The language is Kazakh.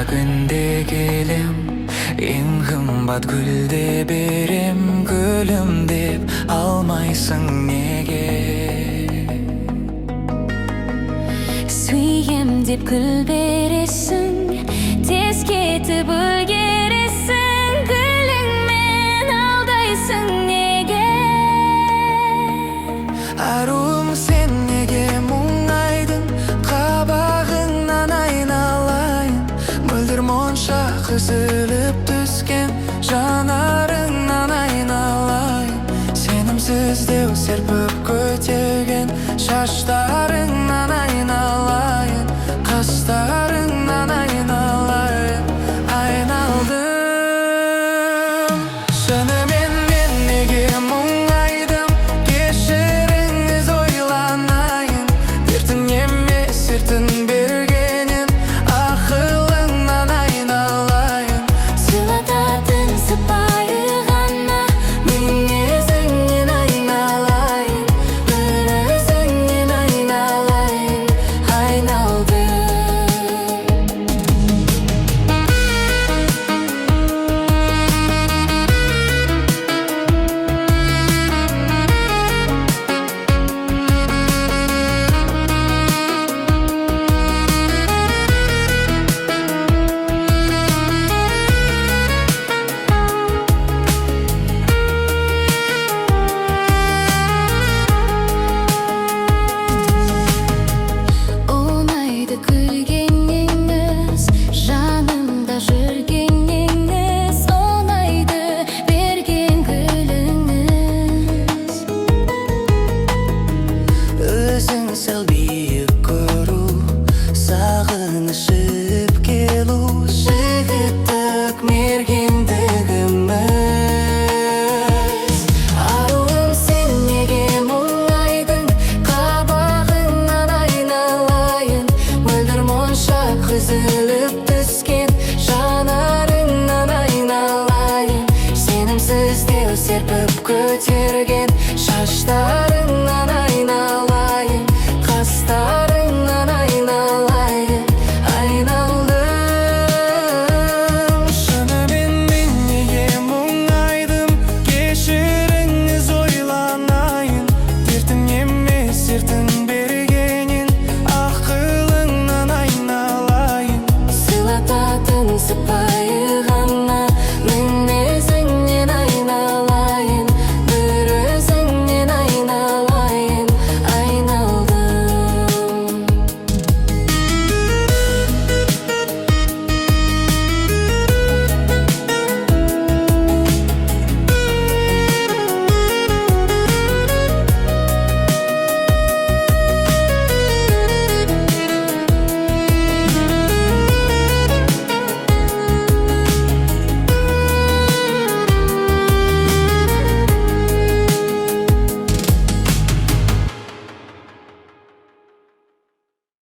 күнде келем, ең қымбат гүлде берем. Гүлім деп алмайсың неге? Сүйем деп гүл бересің, тез кетіп үлгересің. Гүліңмен алдайсың неге? Аруым сен неге мұңайдың? Қабағыңнан айналайын. Мөлдір монша үзіліп түскен жанарыңнан айналайын. Сенімсіздеу серпіп көтерген шаштарыңнан айналайын. Қастарыңнан айналайын. Айналдым. Шынымен мен неге мұңайдым? Кешіріңіз ойланайын. Дертің емес сертін бергенін, ақылыңнан айналайын. Сыйлататын сыпайы ғана мінезіңнен айналайын. Бір өзіңнен айналайын. Айналдым. Оңайды күлгеніңіз, жанымда жүргеніңіз. Оңайды берген гүліңіз. Өзің сәл биік көру, сағынышып келу, жігіттік мергендігіміз. Аруым сен неге мұңайдың? Қабағыңнан айналайын. Мөлдір моншақ үзіліп түскен жанарыңнан айналайын. Сенімсіздеу серпіп көтерген шаштарыңнан айналайын. Қастарыңнан айналайын. Айналдым. Шынымен мен неге мұңайдым? Кешіріңіз ойланайын. Дертің емес сертін бергенін, ақылыңнан айналайын. Сыйлататын сыпайы